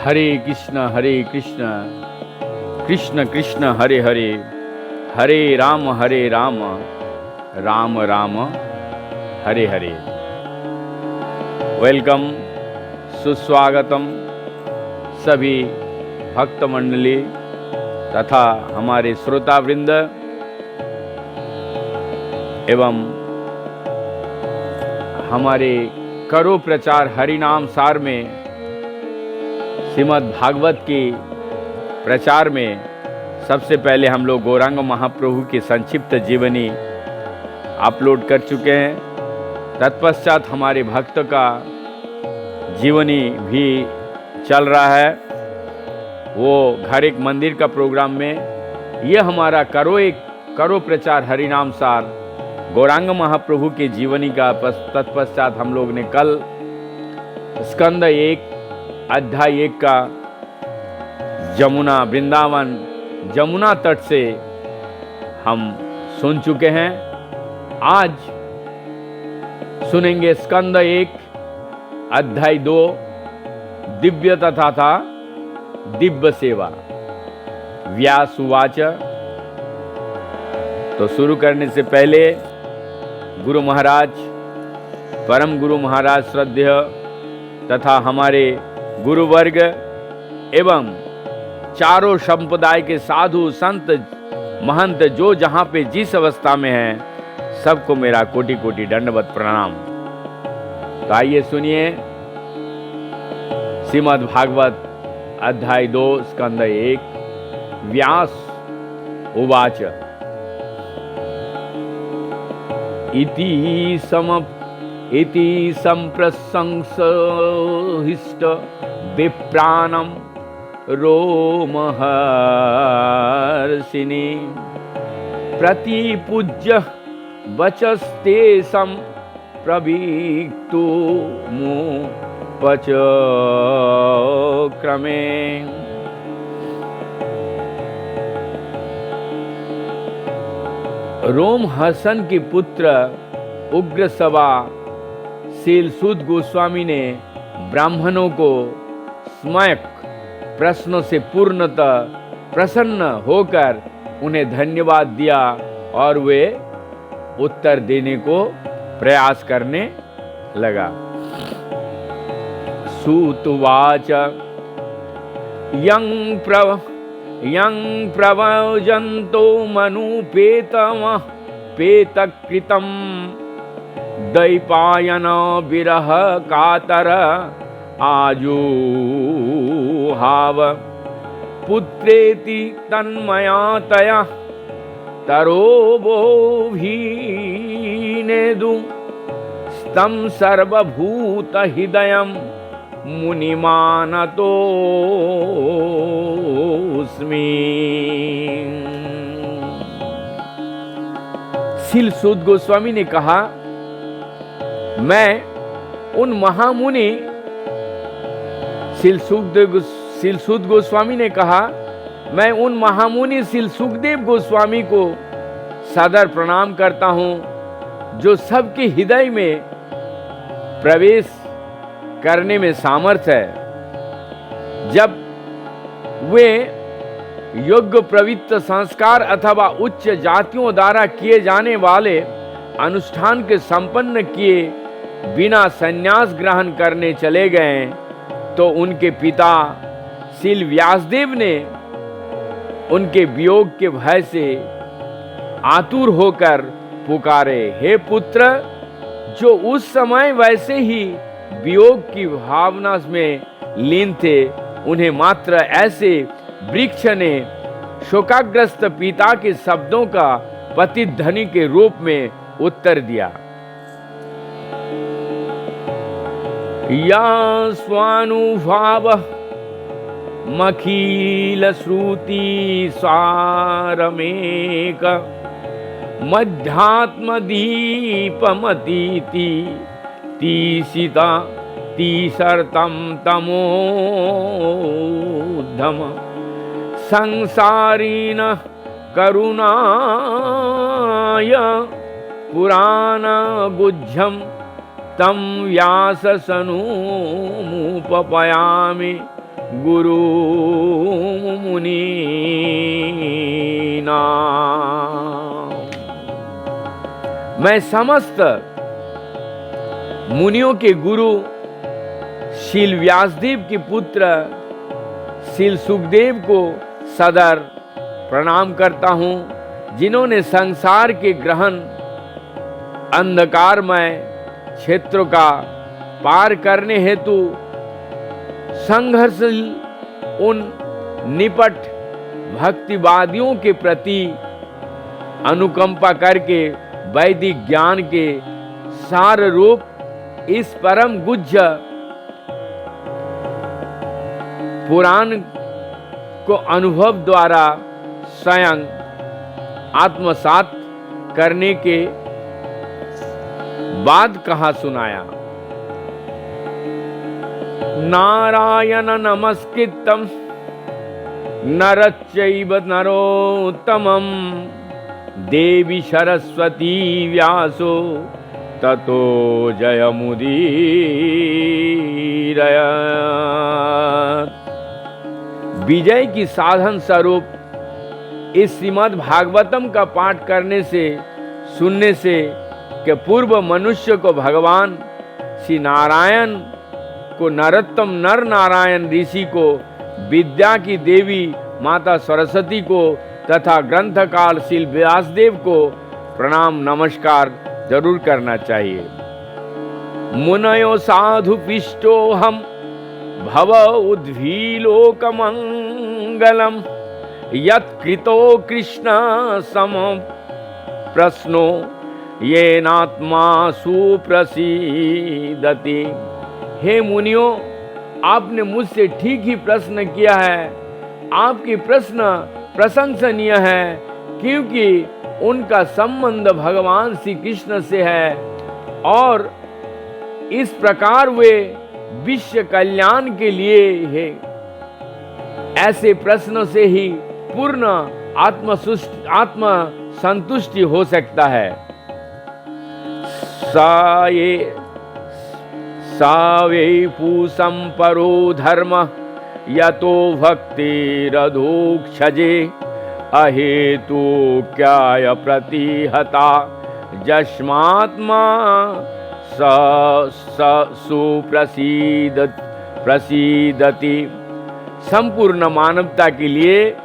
हरे कृष्ण कृष्ण कृष्ण हरे हरे, हरे Ram Ram Ram Hare Hare. Welcome, सुस्वागतम सभी भक्त मंडली तथा हमारे श्रोता वृंद एवं हमारे करो प्रचार हरिनाम सार में श्रीमद् भागवत की प्रचार में सबसे पहले हम लोग गौरांग महाप्रभु की संक्षिप्त जीवनी अपलोड कर चुके हैं। तत्पश्चात हमारे भक्त का जीवनी भी चल रहा है। वो घर एक मंदिर का प्रोग्राम में ये हमारा करो प्रचार हरिनाम सार गौरांग महाप्रभु की जीवनी का तत्पश्चात हम लोग ने कल स्कंद 1 अध्याय 1 का जमुना वृंदावन जमुना तट से हम सुन चुके हैं। आज सुनेंगे स्कंद 1 अध्याय 2 दिव्य तथा दिव्य सेवा। व्यास उवाच। तो शुरू करने से पहले गुरु महाराज, परम गुरु महाराज श्रद्धेय तथा हमारे गुरुवर्ग एवं चारों संप्रदाय के साधु संत महंत जो जहां पे जिस अवस्था में हैं, सबको मेरा कोटि कोटि दंडवत प्रणाम। तो आइए सुनिए श्रीमद् भागवत अध्याय 2 स्कंद 1। व्यास उवाच। इति संप्रशंस हिष्ट विप्राणम रोमहर्षिणी प्रतिपूज्य वचस्तेषं प्रवीक्तु मुपच क्रमे। रोमहर्षण के पुत्र उग्रसवा शीलसूत गोस्वामी ने ब्राह्मणों को सम्यक प्रश्नों से पूर्णतः प्रसन्न होकर उन्हें धन्यवाद दिया और वे उत्तर देने को प्रयास करने लगा। सूतवाच। यं प्रवजन्तो पेतकृतं दैपायन विरह कातर आजुहाव पुत्रेति तन्मयातया तरोबोभिनेदु स्तं सर्वभूत हृदयं मुनिमानतोस्मि। शीलसूत गोस्वामी ने कहा, मैं उन महामुनि शीलसूत गोस्वामी ने कहा, मैं उन महामुनि शीलसुखदेव गोस्वामी को सादर प्रणाम करता हूं, जो सबके हृदय में प्रवेश करने में सामर्थ्य है। जब वे योग्य प्रवृत्त संस्कार अथवा उच्च जातियों द्वारा किए जाने वाले अनुष्ठान के संपन्न किए बिना संन्यास ग्रहण करने चले गए, तो उनके पिता शील व्यासदेव ने उनके वियोग के भय से आतुर होकर पुकारे, हे पुत्र, जो उस समय वैसे ही वियोग की भावना में लीन थे, उन्हें मात्र ऐसे वृक्ष ने शोकाग्रस्त पिता के शब्दों का पतित ध्वनि के रूप में उत्तर दिया। या स्वानुभाव मखील श्रुति सारमेक मध्यात्म दीपमतीति तीसिता तीसर्तम तमोधम संसारीन करुणाय पुराण गुज्जम तम व्याससनूमुपपयामि गुरु मुनि नाम। मैं समस्त मुनियों के गुरु शील व्यासदेव के पुत्र शील सुखदेव को सदर प्रणाम करता हूँ, जिन्होंने संसार के ग्रहण अंधकारमय क्षेत्रों का पार करने हेतु संघर्षशील उन निपट भक्तिवादियों के प्रति अनुकंपा करके वैदिक ज्ञान के सार रूप इस परम गुह्य पुराण को अनुभव द्वारा स्वयं आत्मसात करने के बाद कहा सुनाया। नारायण नमस्कृतं नरश्चैव नरोत्तमं देवी सरस्वती व्यासो ततो जयमुदीरयत्। विजय की साधन स्वरूप इस श्रीमद् भागवतम का पाठ करने से सुनने से के पूर्व मनुष्य को भगवान श्री नारायण को नरोत्तम नर नारायण ऋषि को विद्या की देवी माता सरस्वती को तथा ग्रंथकार शील व्यासदेव को प्रणाम नमस्कार जरूर करना चाहिए। मुनयो साधु पिष्टो हम भव उद्भीलोक मंगलम यत्कृतो कृष्ण सम प्रश्नो येनात्मा सुप्रसीदति। हे मुनियों, आपने मुझसे ठीक ही प्रश्न किया है। आपके प्रश्न प्रशंसनीय है, क्योंकि उनका संबंध भगवान श्री कृष्ण से है और इस प्रकार वे विश्व कल्याण के लिए है। ऐसे प्रश्नों से ही पूर्ण आत्म संतुष्टि हो सकता है। सावे पूसं परो धर्म यतो भक्तिरधोक्षजे अहेतु क्याय प्रतिहता जस्मात्मा सुप्रसीदति। संपूर्ण मानवता के लिए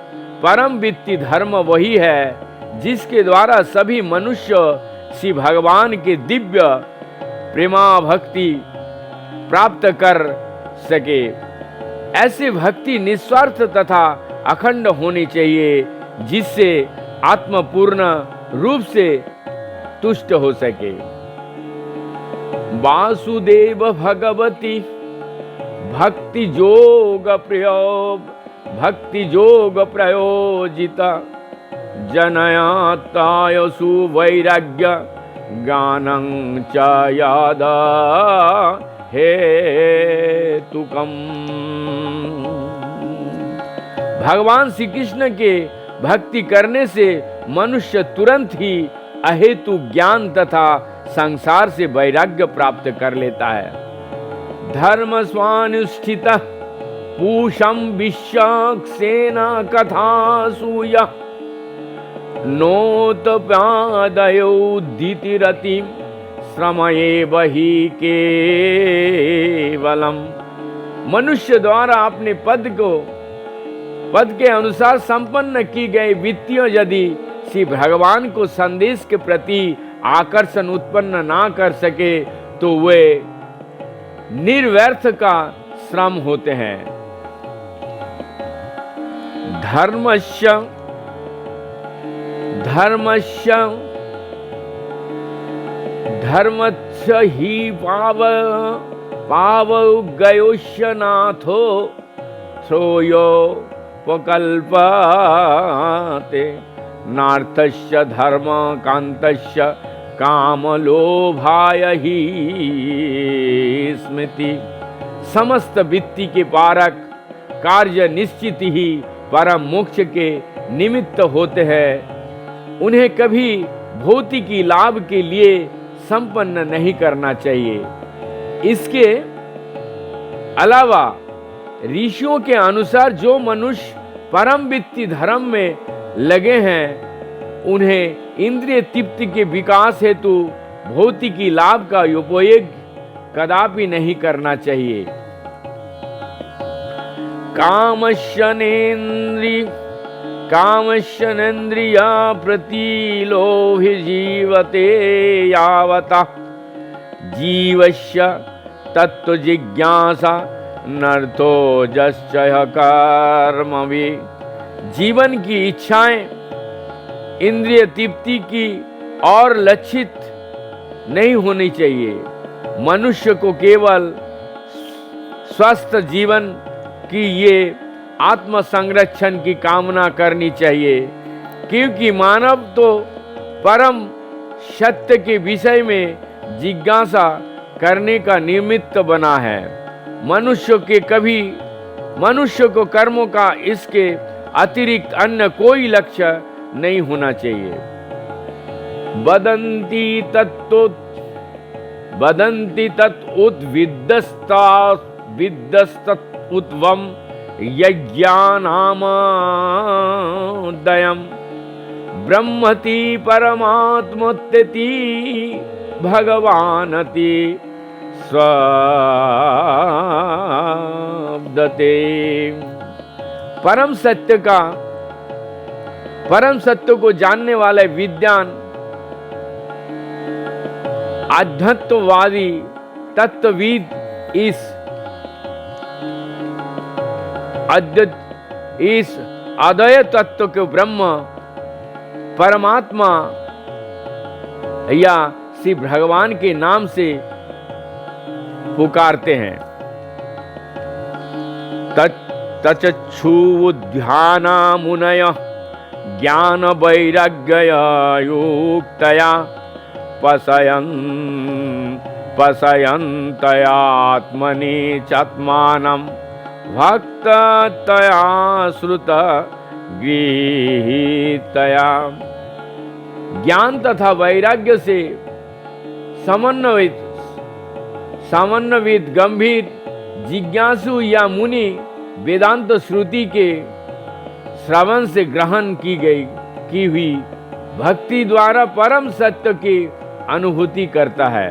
परम वित्ती धर्म वही है जिसके द्वारा सभी मनुष्य श्री भगवान के दिव्य प्रेमा भक्ति प्राप्त कर सके। ऐसी भक्ति निस्वार्थ तथा अखंड होनी चाहिए, जिससे आत्मपूर्ण रूप से तुष्ट हो सके। वासुदेव भगवती भक्ति जोग प्रयोजिता जनयाताय सुवैराग्य गानं च यादा हेतुकम्। भगवान श्री कृष्ण के भक्ति करने से मनुष्य तुरंत ही अहेतु ज्ञान तथा संसार से वैराग्य प्राप्त कर लेता है। धर्म स्वानुष्ठित पूषम विश्वाक्सेना कथा सूय नोत प्यादयो दितिरति श्रमये बही केवलम। मनुष्य द्वारा अपने पद के अनुसार संपन्न की गई वित्तियों यदि श्री भगवान को संदेश के प्रति आकर्षण उत्पन्न ना कर सके तो वे निर्व्यर्थ का श्रम होते हैं। धर्मस्य हि पावगयोश्य नाथो श्रोयोपकल्पते नार्थस्य धर्म कांतस्य कामलोभाय ही स्मृति। समस्त वित्ति के पारक कार्य निश्चित ही परम मोक्ष के निमित्त होते हैं। उन्हें कभी भौतिकी लाभ के लिए संपन्न नहीं करना चाहिए। इसके अलावा ऋषियों के अनुसार जो मनुष्य परम वित्ती धर्म में लगे हैं, उन्हें इंद्रिय तृप्ति के विकास हेतु भौतिकी लाभ का उपयोग कदापि नहीं करना चाहिए। कामश्चनेन्द्रिया प्रतिलोभि जीवते यावता जीवस्य तत्व जिज्ञासा नर्थो जश्चय कर्मवि। जीवन की इच्छाएं इंद्रिय तृप्ति की और लक्षित नहीं होनी चाहिए। मनुष्य को केवल स्वस्थ जीवन की ये आत्म संरक्षण की कामना करनी चाहिए, क्योंकि मानव तो परम सत्य के विषय में जिज्ञासा करने का निमित्त बना है। मनुष्य को कर्मों का इसके अतिरिक्त अन्य कोई लक्ष्य नहीं होना चाहिए। वदन्ति तत्उद्विद्दस्तुत्वं यज्ञानामदयम् ब्रह्मति परमात्मोत्ति भगवानति स्वब्दते। परम सत्य को जानने वाले विद्वान अध्यात्मवादी तत्वविद इस अद्वय तत्व को ब्रह्म परमात्मा या श्री भगवान के नाम से पुकारते हैं। तचक्षुध्याना मुनय ज्ञान वैराग्ययुक्तया पशयन्तयात्मनि चात्मानं भक्ततया श्रुत गृहीतया। ज्ञान तथा वैराग्य से समन्वित गंभीर जिज्ञासु या मुनि वेदांत श्रुति के श्रवण से ग्रहण की हुई भक्ति द्वारा परम सत्य की अनुभूति करता है।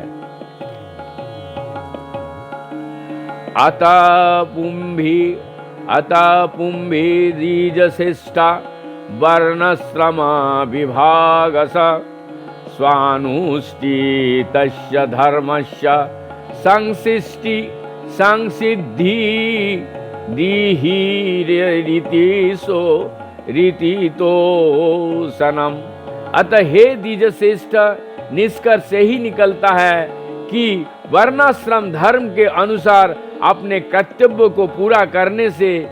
अतः पुंभी द्विजश्रेष्ठा वर्णश्रम विभागस स्वानुष्टि तस्य धर्मस्य संसिद्धि रीतितोषणम। अतः हे द्विजश्रेष्ठ, निष्कर्ष से ही निकलता है कि वर्णाश्रम धर्म के अनुसार अपने कर्तव्य को पूरा करने से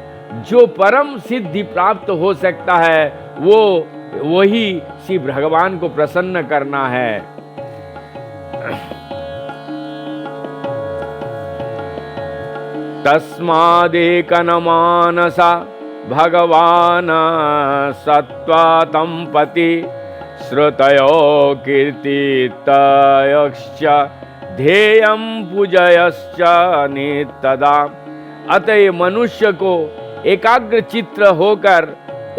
जो परम सिद्धि प्राप्त हो सकता है, वही श्री भगवान को प्रसन्न करना है। तस्मादेकनमानसा भगवान सत्त्वतं पति श्रुतयो कीर्तितयश्च ध्येयं पूजयश्च नित्यदा। अतः मनुष्य को एकाग्र चित्त होकर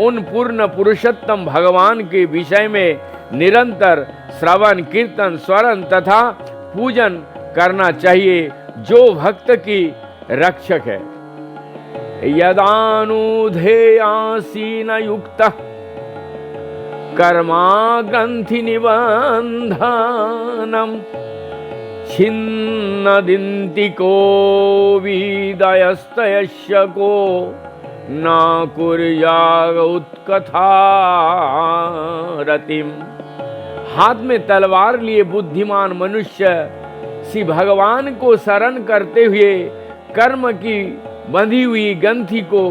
उन पूर्ण पुरुषोत्तम भगवान के विषय में निरंतर श्रवण कीर्तन स्मरण तथा पूजन करना चाहिए, जो भक्त की रक्षक है। यदानुधेयासीन युक्तः कर्मा ग्रंथि निबंधनम छिन्नदिन्ति को विदयस्तयस्य को न कुर्यात् उत्कथारतिम। हाथ में तलवार लिए बुद्धिमान मनुष्य श्री भगवान को शरण करते हुए कर्म की बंधी हुई ग्रंथि को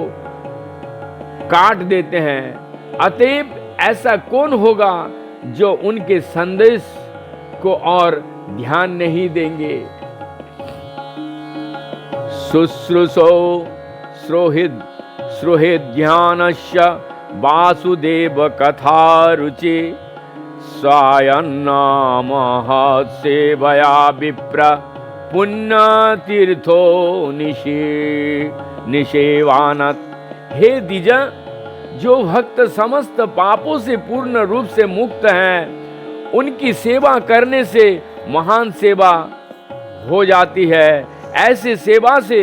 काट देते हैं। अतएव ऐसा कौन होगा जो उनके संदेश को और ध्यान नहीं देंगे। शुश्रूषो श्रोहेद्ध्यानस्य वासुदेव कथा रुचि स्वायन्नामहत्सेवया विप्र पुण्यतीर्थो निशि निषेवानत। हे द्विज, जो भक्त समस्त पापों से पूर्ण रूप से मुक्त हैं, उनकी सेवा करने से महान सेवा हो जाती है। ऐसे सेवा से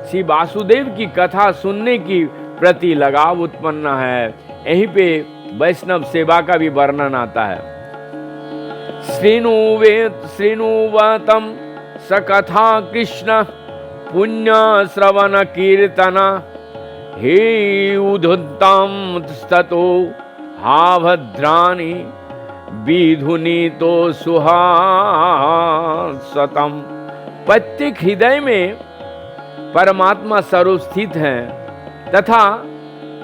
श्री वासुदेव की कथा सुनने की प्रति लगाव उत्पन्न है। यहीं पे वैष्णव सेवा का भी वर्णन आता है। श्रृणुवतम सकथा कृष्ण पुण्य श्रवण कीर्तन हे उद्धतम ततो हा भद्राणि विधुनी तो सुहासतम। प्रत्येक हृदय में परमात्मा स्वरूप स्थित हैं तथा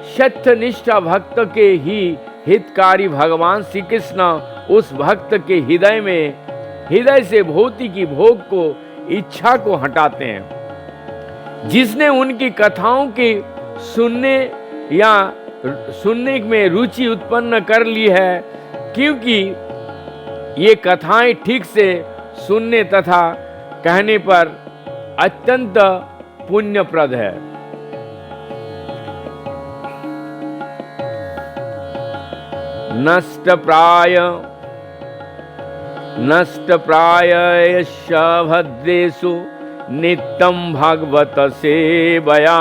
सत्यनिष्ठा भक्त के ही हितकारी भगवान श्री कृष्ण उस भक्त के हृदय से भौतिकी भोग को, इच्छा को हटाते हैं। जिसने उनकी कथाओं के सुनने में रुचि उत्पन्न कर ली है, क्योंकि ये कथाएं ठीक से सुनने तथा कहने पर अत्यंत पुण्यप्रद है। नष्ट प्राय भद्रेषु नित्यं भागवत सेवया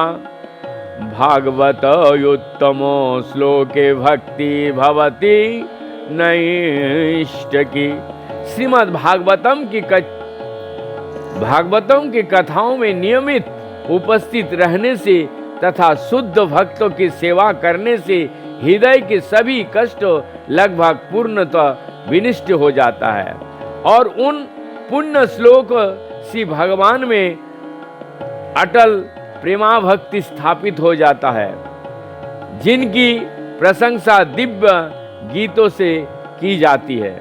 भागवत उत्तमो श्लोके भक्ति भवति नैष्टकी। श्रीमद् भागवतम की कथाओं में नियमित उपस्थित रहने से तथा शुद्ध भक्तों की सेवा करने से हृदय के सभी कष्ट लगभग पूर्णतः विनष्ट हो जाता है और उन पुण्य श्लोक श्री भगवान में अटल प्रेमा भक्ति स्थापित हो जाता है, जिनकी प्रशंसा दिव्य गीतों से की जाती है।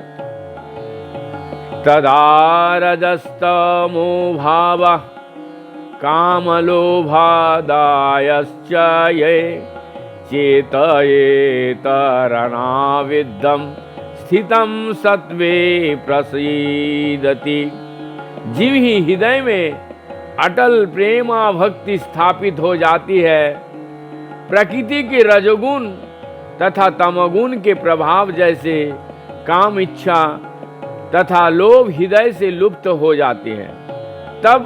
तदा रजस्तमो भाव कामलोभादायश्च ये चेतयेतरनाविद्धं स्थितं सत्वे प्रसीदति। जीव ही हृदय में अटल प्रेमा भक्ति स्थापित हो जाती है। प्रकृति के रजोगुण तथा तमोगुण के प्रभाव जैसे काम इच्छा तथा लोभ हृदय से लुप्त हो जाते हैं। तब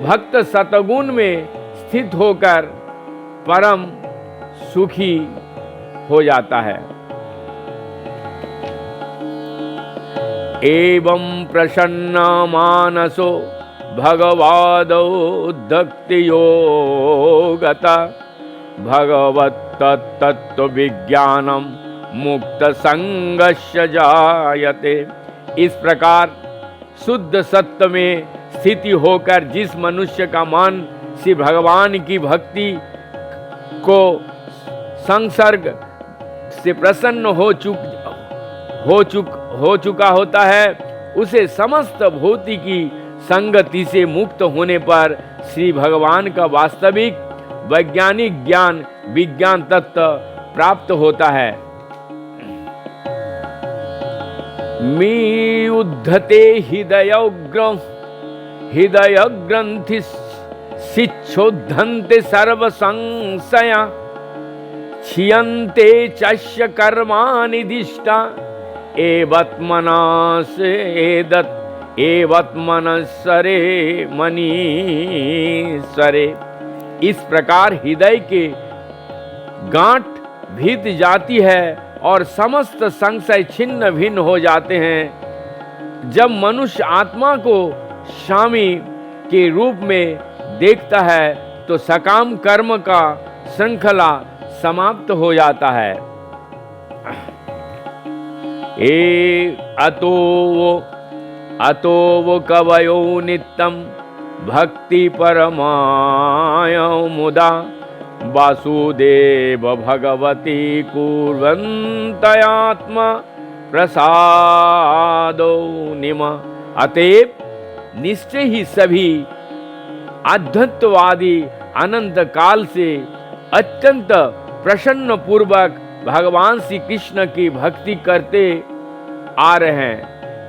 भक्त सतगुण में स्थित होकर परम सुखी हो जाता है। एवं प्रसन्न मानसो भगवादो दक्ति योगता भगवत तत्व विज्ञानम मुक्त संगस्य जायते। इस प्रकार शुद्ध सत्य में स्थिति होकर जिस मनुष्य का मन श्री भगवान की भक्ति को संसर्ग से प्रसन्न हो चुका होता है, उसे समस्त भौतिकी संगति से मुक्त होने पर श्री भगवान का वास्तविक वैज्ञानिक ज्ञान विज्ञान तत्व प्राप्त होता है। मी उद्धते हृदय ग्रंथि शिक्षोद्धन्ते सर्व संशया क्षीयन्ते चस्य कर्माणि दिष्टा एवत् मनस्सरे मनीश्वरे। इस प्रकार हृदय के गांठ भीत जाती है और समस्त संशय छिन्न भिन्न हो जाते हैं। जब मनुष्य आत्मा को स्वामी के रूप में देखता है तो सकाम कर्म का श्रृंखला समाप्त हो जाता है। अतो वो कवयो नित्यम भक्ति परमाय मुदा वासुदेव भगवती कुर्वन्त्यात्मा प्रसादो निम। अतएव निश्चय ही सभी अद्वैतवादी अनंत काल से अत्यंत प्रसन्न पूर्वक भगवान श्री कृष्ण की भक्ति करते आ रहे हैं,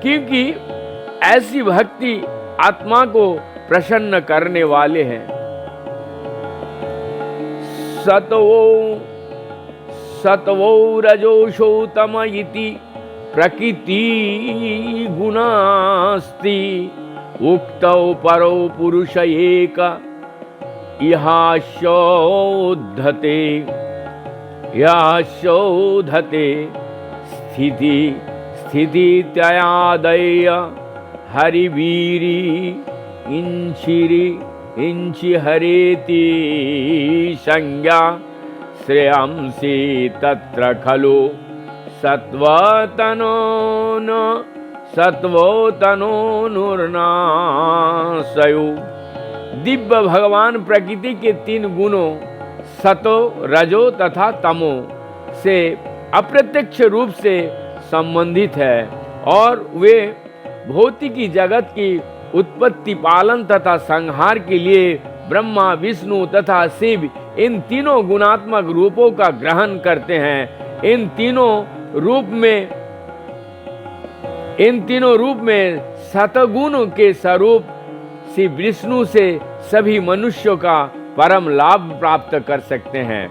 क्योंकि ऐसी भक्ति आत्मा को प्रसन्न करने वाले हैं। सत्वो रजोषो तम इति प्रकृति गुणास्ति उक्तौ परो पुरुष एक याशोधते स्थिति त्यादय हरिवीरी इंचि हरेति संज्ञा श्रेयांसि तत्र खलु सत्वोतनोनुर्नाशयो। दिव्य भगवान प्रकृति के 3 गुणों सतो, रजो तथा तमो से अप्रत्यक्ष रूप से संबंधित है और वे भौतिकी जगत की उत्पत्ति, पालन तथा संहार के लिए ब्रह्मा, विष्णु तथा शिव इन तीनों गुणात्मक रूपों का ग्रहण करते हैं। इन तीनों रूप में सतगुण के स्वरूप श्री विष्णु से सभी मनुष्यों का परम लाभ प्राप्त कर सकते हैं।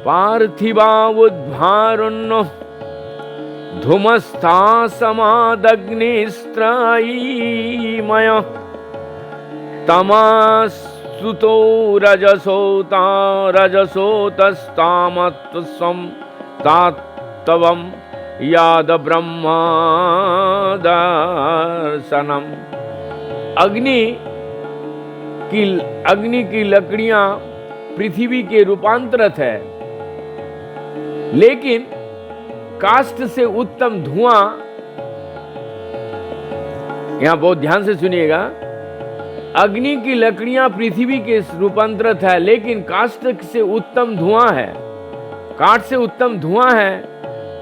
पार्थिवावुद्भारुण्य धूमस्था समादग्निस्त्रायीमय तमस्तुतो रजसोतस्तामत्वं तात्तवं याद ब्रह्मदर्शनम। अग्नि की लकड़ियां पृथ्वी के रूपांतरित है, लेकिन काष्ठ से उत्तम धुआं, यहां बहुत ध्यान से सुनिएगा, अग्नि की लकड़ियां पृथ्वी के रूपांतरित है, लेकिन काष्ठ से उत्तम धुआं है, काठ से उत्तम धुआं है।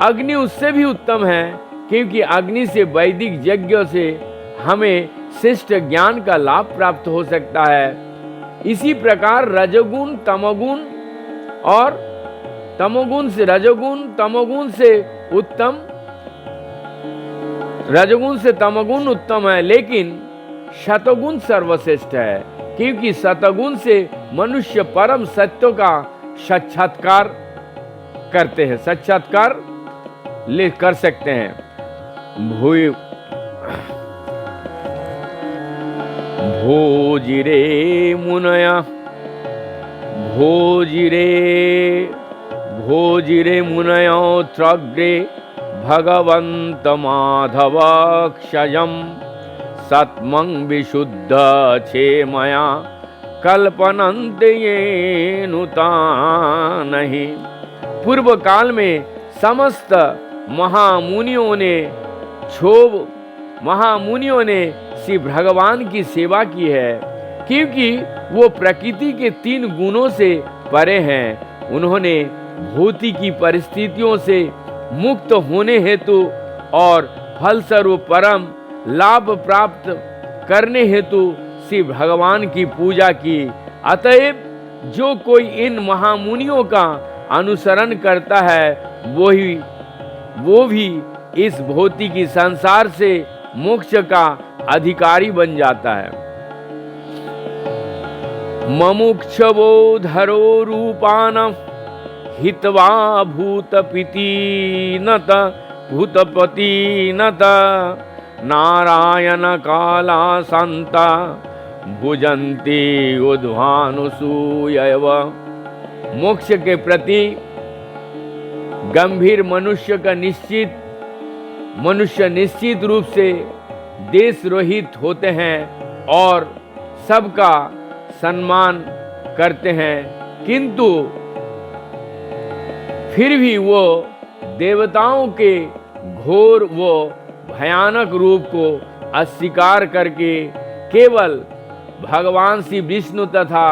अग्नि उससे भी उत्तम है, क्योंकि अग्नि से वैदिक यज्ञों से हमें श्रेष्ठ ज्ञान का लाभ प्राप्त हो सकता है। इसी प्रकार रजोगुण, तमोगुण और तमोगुण से रजोगुण, तमोगुण से तमोगुण उत्तम है, लेकिन शतगुण सर्वश्रेष्ठ है, क्योंकि शतगुण से मनुष्य परम सत्यों का साक्षात्कार करते हैं, साक्षात्कार कर सकते हैं। भोजिरे मुनया मुनयोऽत्रग्रे भगवन्त माधवाक्षयं सत्मं विशुद्ध क्षेमया कल्पनन्ते येनुतानहि। पूर्व काल में समस्त महामुनियों ने श्री भगवान की सेवा की है, क्योंकि वो प्रकृति के 3 गुणों से परे हैं। उन्होंने भौतिकी परिस्थितियों से मुक्त होने हेतु और फलस्वरूप परम लाभ प्राप्त करने हेतु श्री भगवान की पूजा की। अतएव जो कोई इन महामुनियों का अनुसरण करता है वो भी इस भौतिकी संसार से मोक्ष का अधिकारी बन जाता है। ममुक्षवो धरो रूपानं हित्वा भूतपति नत नारायण काला संता भुजन्ति उद्भानुसूयव। मोक्ष के प्रति गंभीर मनुष्य निश्चित रूप से देशरोहित होते हैं और सबका सम्मान करते हैं, किंतु फिर भी वो देवताओं के घोर वो भयानक रूप को अस्वीकार करके केवल भगवान श्री विष्णु तथा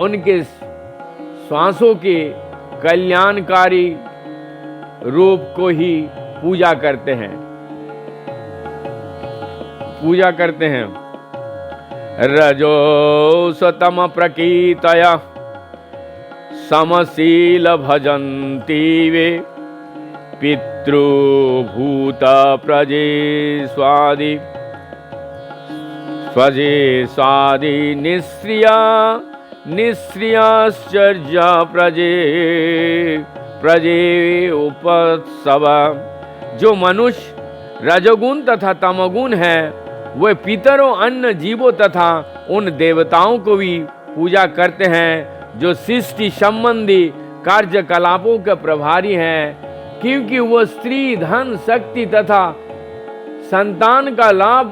उनके श्वासों के कल्याणकारी रूप को ही पूजा करते हैं। रजो सतम प्रकीर्तय समशील भजन्ति वे पितृभूत प्रजे स्वादि स्वजे स्वादि निश्रिया निश्रियाश्चर्या प्रजे प्रजे उपत्सव। जो मनुष्य रजोगुण तथा तमोगुण है वे पितरों अन्य जीवों तथा उन देवताओं को भी पूजा करते हैं जो सृष्टि संबंधी कार्यकलापों के प्रभारी हैं, क्योंकि वो स्त्री धन शक्ति तथा संतान का लाभ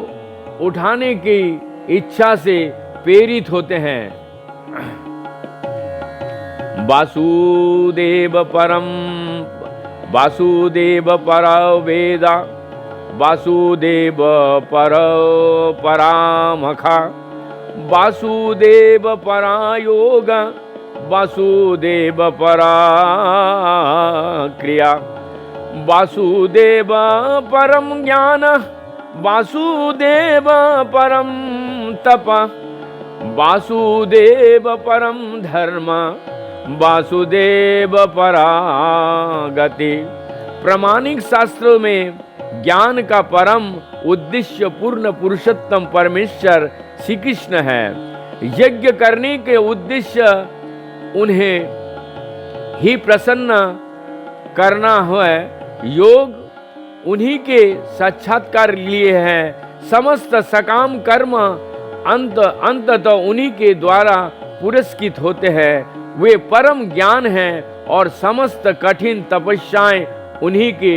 उठाने की इच्छा से प्रेरित होते हैं। वासुदेव परो वेदा वासुदेव परो परामखा वासुदेव परा योग वासुदेव परा क्रिया वासुदेव परम ज्ञान वासुदेव परम तप वासुदेव परम धर्म वासुदेव परा गति। प्रामाणिक शास्त्रों में ज्ञान का परम उद्देश्य पूर्ण पुरुषोत्तम परमेश्वर श्री कृष्ण है। यज्ञ करने के उद्देश्य उन्हें ही प्रसन्न करना है। योग उन्हीं के साक्षात्कार लिए है। समस्त सकाम कर्म अंततः उन्हीं के द्वारा पुरस्कृत होते हैं। वे परम ज्ञान हैं और समस्त कठिन तपस्याएं उन्हीं के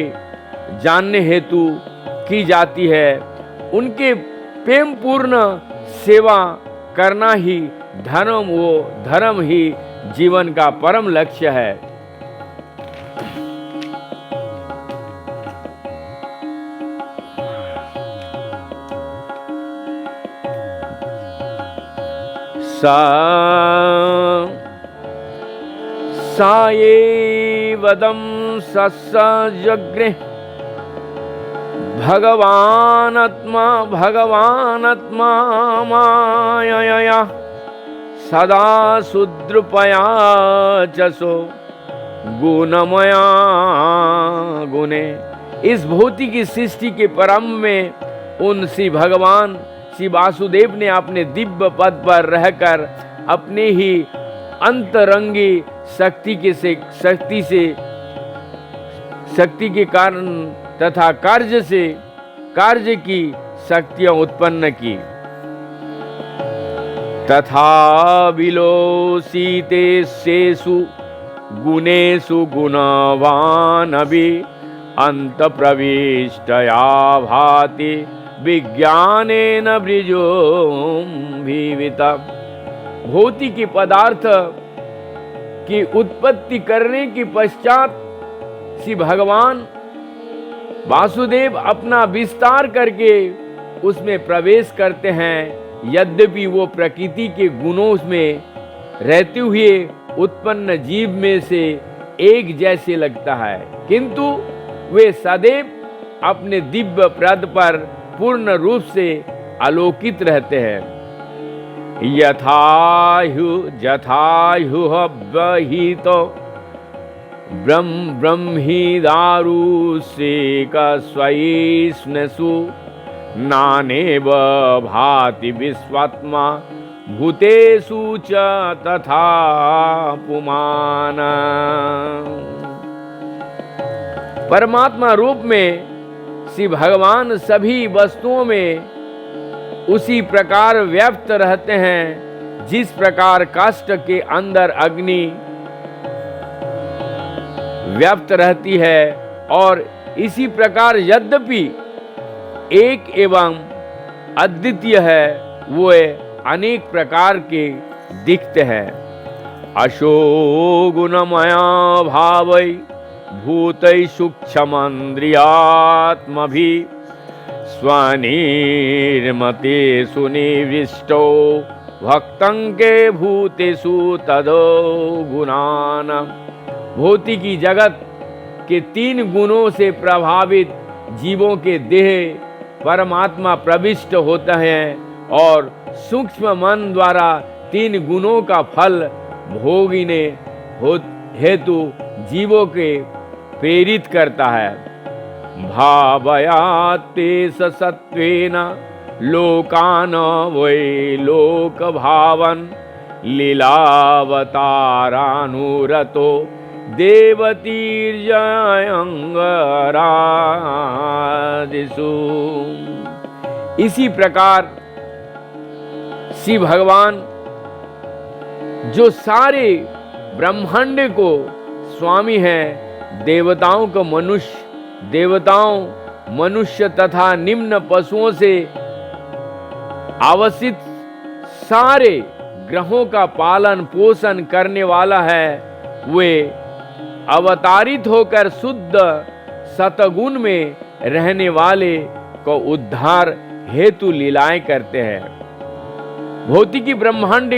जानने हेतु की जाती है। उनके प्रेम पूर्ण सेवा करना ही धर्म ही जीवन का परम लक्ष्य है। साये वदम सस्सजग्रे भगवानत्मा मायया सदा सुद्रुपया चसो गुणमया गुणे। इस भौतिक सृष्टि के प्रारंभ में उन श्री भगवान श्री वासुदेव ने अपने दिव्य पद पर रहकर अपने ही अंतरंगी शक्ति के कारण तथा कार्य की शक्तियां उत्पन्न की। तथा विलोसीते सेषु गुणेषु गुणवान् अभि अंत प्रविष्टया भाति विज्ञानेन वृजोभिविता। भौतिक पदार्थ की उत्पत्ति करने के पश्चात श्री भगवान वासुदेव अपना विस्तार करके उसमें प्रवेश करते हैं। यद्यपि वो प्रकृति के गुणों में रहते हुए उत्पन्न जीव में से एक जैसे लगता है, किंतु वे सदैव अपने दिव्य पद पर पूर्ण रूप से आलोकित रहते हैं। यथाहु बहितो ब्रह्मी दारुषेक स्वैष्णसु नानेव भाति विश्वात्मा भूतेषु च तथा पुमान। परमात्मा रूप में श्री भगवान सभी वस्तुओं में उसी प्रकार व्याप्त रहते हैं जिस प्रकार काष्ठ के अंदर अग्नि व्याप्त रहती है, और इसी प्रकार यद्यपि एक एवं अद्वितीय है वो अनेक प्रकार के दिखते हैं। अशो गुणमया भावै भूतै सूक्ष्मन्द्रियात्मभि स्वनिर्मतेषु निविष्टो भक्तं के भूतेषु तदो गुणान। भौतिकी जगत के 3 गुणों से प्रभावित जीवों के देह परमात्मा प्रविष्ट होता है और सूक्ष्म मन द्वारा 3 गुणों का फल भोगने हेतु जीवों के प्रेरित करता है। भावयाते सत्वेन लोकान वै लोक भावन लीलावतारानुरतो देवतीर्जयंगरादिषु। इसी प्रकार श्री भगवान जो सारे ब्रह्मांड को स्वामी हैं, देवताओं को मनुष्य तथा निम्न पशुओं से आवश्यक सारे ग्रहों का पालन पोषण करने वाला है, वे अवतारित होकर शुद्ध सतगुण में रहने वाले को उद्धार हेतु लीलाएं करते हैं। भौतिकी ब्रह्मांड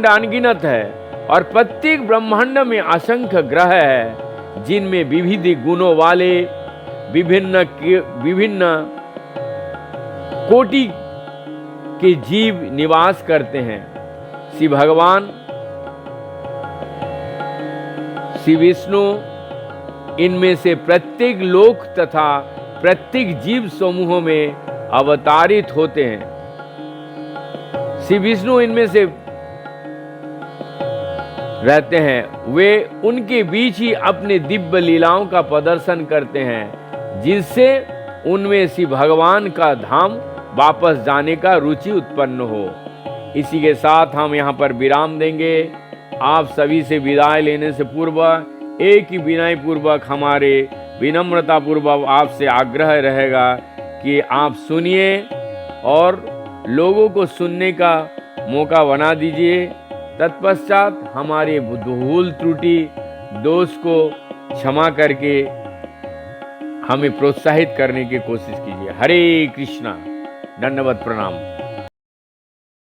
अनगिनत है और प्रत्येक ब्रह्मांड में असंख्य ग्रह है, जिनमें विविध गुणों वाले विभिन्न कोटि के जीव निवास करते हैं। श्री भगवान श्री विष्णु इनमें से प्रत्येक लोक तथा प्रत्येक जीव समूहों में अवतारित होते हैं। श्री विष्णु इनमें से रहते हैं, वे उनके बीच ही अपने दिव्य लीलाओं का प्रदर्शन करते हैं, जिससे उनमें श्री भगवान का धाम वापस जाने का रुचि उत्पन्न हो। इसी के साथ हम यहाँ पर विराम देंगे। आप सभी से विदाई लेने से पूर्व एक ही विनय पूर्वक हमारे विनम्रता पूर्वक आपसे आग्रह रहेगा कि आप सुनिए और लोगों को सुनने का मौका बना दीजिए। तत्पश्चात हमारे भूल त्रुटि दोष को क्षमा करके हमें प्रोत्साहित करने की कोशिश कीजिए। हरे कृष्णा। दंडवत प्रणाम।